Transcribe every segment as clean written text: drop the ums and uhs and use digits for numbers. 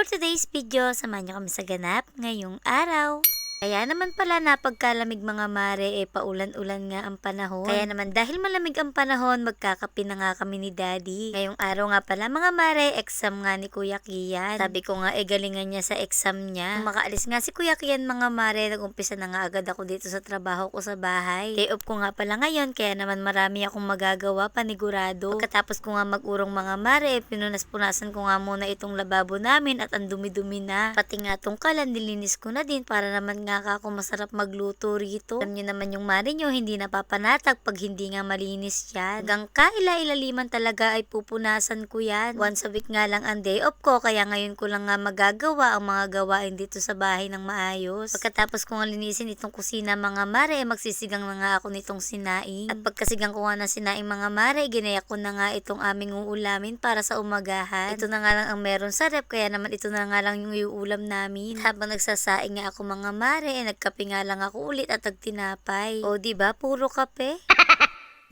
For today's video, samahan niyo kami sa ganap ngayong araw. Kaya naman pala napagkalamig mga mare, paulan-ulan nga ang panahon. Kaya naman dahil malamig ang panahon, magkakape na nga kami ni Daddy. Ngayong araw nga pala mga mare, exam nga ni Kuya Kian. Sabi ko nga galingan niya sa exam niya. Nung makaalis nga si Kuya Kian mga mare, nag-umpisa na nga agad ako dito sa trabaho ko sa bahay. Day off ko nga pala ngayon, kaya naman marami akong magagawa panigurado. Pagkatapos ko nga mag-urong mga mare, pinunas-punasan ko nga muna itong lababo namin at ang dumi-dumi na. Pati nga tong kalan, nilinis ko na din para naman nga ako masarap magluto rito. Alam nyo naman yung mare nyo, hindi napapanatag pag hindi nga malinis yan. Hanggang kaila-ilaliman talaga ay pupunasan ko yan. Once a week nga lang ang day off ko, kaya ngayon ko lang nga magagawa ang mga gawain dito sa bahay ng maayos. Pagkatapos ko nga linisin itong kusina mga mare, magsisigang na nga ako nitong sinaing. At pagkasigang ko nga ng sinaing mga mare, ginaya ko na nga itong aming uulamin para sa umagahan. Ito na nga lang ang meron sa rep, kaya naman ito na nga lang yung iuulam namin. Habang nagsasaing nga ako mga mare, nagkape nga lang ako ulit at nagtinapay. O diba, puro kape?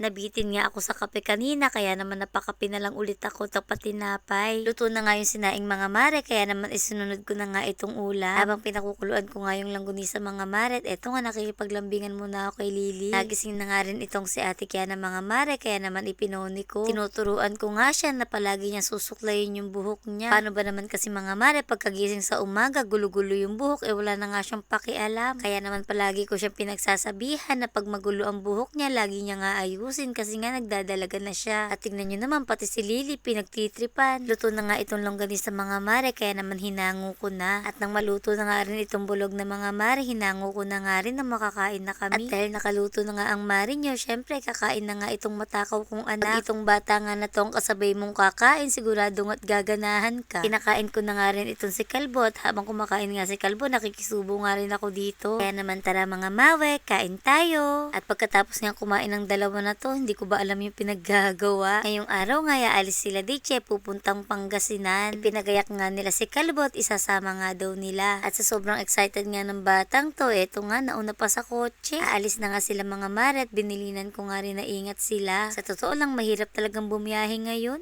Nabitin nga ako sa kape kanina, kaya naman napakape na lang ulit ako tapat tinapay. Luto na nga yung sinaing mga mare, kaya naman isunod ko na nga itong ulam. Habang pinakukuluan ko nga yung langgunisa mga mare, eto nga nakikipaglambingan muna ako kay Lily. Nagising na nga rin itong si Ate Kiana mga mare, kaya naman ipinoni ko. Tinuturuan ko nga siya na palagi niya susuklayin yung buhok niya. Paano ba naman kasi mga mare, pagkagising sa umaga, gulo-gulo yung buhok, wala na nga siyang pakialam. Kaya naman palagi ko siyang pinagsasabihan na pag magulo ang buhok niya, lagi niya nga ayusin kasi nga nagdadalaga na siya. At tingnan nyo naman, pati si Lily pinagtitripan. Luto na nga itong longganisa mga mare, kaya naman hinango ko na. At nang maluto na nga rin itong bulog na mga mare, hinango ko na nga rin na makakain na kami. At dahil nakaluto na nga ang mare nyo, syempre kakain na nga itong matakaw kong anak. Pag itong bata nga na tong kasabay mong kakain, siguradong at gaganahan ka. Kinakain ko na nga rin itong si Kalbo, at habang kumakain nga si Kalbo, nakikisubo nga rin ako dito. Kaya naman tara mga mawe, kain tayo. At pagkatapos nga kumain ng dalawa na to, hindi ko ba alam yung pinaggagawa. Ngayong araw nga alis sila Diche, pupuntang Pangasinan. Pinagayak nga nila si Kalbo at isasama nga daw nila. At sa sobrang excited nga ng batang to, eto nga nauna pa sa kotse. Aalis na nga sila mga mare at binilinan ko nga rin na ingat sila. Sa totoo lang, mahirap talagang bumiyahe ngayon.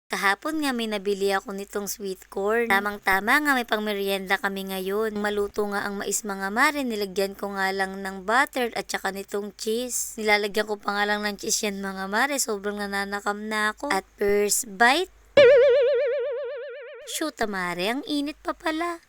Kahapon nga may nabili ako nitong sweet corn. Tamang-tama nga may pangmerienda kami ngayon. Maluto nga ang mais mga mare, nilagyan ko nga lang ng butter at saka nitong cheese. Nilalagyan ko pa nga lang ng cheese yan mga mare, sobrang nananakam na ako. At first bite, shoot mare, ang init pa pala.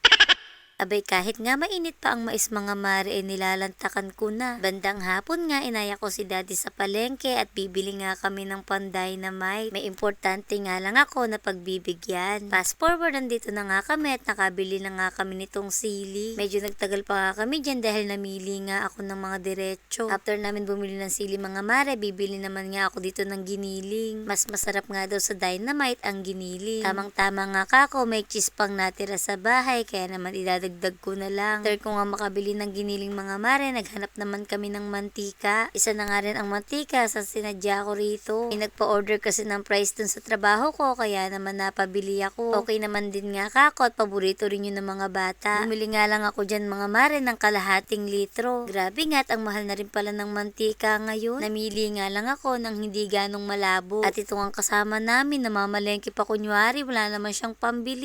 Abay kahit nga mainit pa ang mais mga mare, nilalantakan ko na. Bandang hapon nga inaya ko si Daddy sa palengke at bibili nga kami ng pan-dynamite. May importante nga lang ako na pagbibigyan. Fast forward, nandito na nga kami at nakabili na nga kami nitong sili. Medyo nagtagal pa nga kami dyan dahil namili nga ako ng mga diretso. After namin bumili ng sili mga mare, bibili naman nga ako dito ng giniling. Mas masarap nga daw sa dynamite ang giniling. Tamang-tama nga kako, may cheese pang natira sa bahay, kaya naman idadagdag ko na lang. After ko nga makabili ng giniling mga mare, naghanap naman kami ng mantika. Isa na nga rin ang mantika sa sinadya ko rito. May nagpa-order kasi ng price dun sa trabaho ko, kaya naman napabili ako. Okay naman din nga kako at paborito rin yun ng mga bata. Bumili nga lang ako dyan mga mare ng kalahating litro. Grabe nga at ang mahal na rin pala ng mantika ngayon. Namili nga lang ako ng hindi ganong malabo. At ito ang kasama namin, namamalengke pa kunyari, wala naman siyang pambili.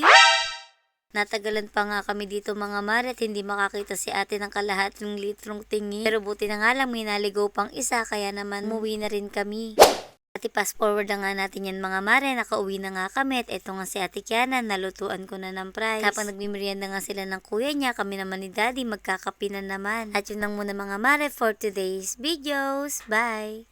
Natagalan pa nga kami dito mga mare at hindi makakita si ate ng kalahating litrong tingin. Pero buti na nga lang may naligaw pang isa, kaya naman umuwi na rin kami. At i-fast forward na nga natin yan mga mare, nakauwi na nga kami at eto nga si Ate Kiana, nalutuan ko na ng price. Kapag nagmimerienda nga sila ng kuya niya, kami naman ni Daddy magkakape na naman. At yun lang muna mga mare for today's videos. Bye!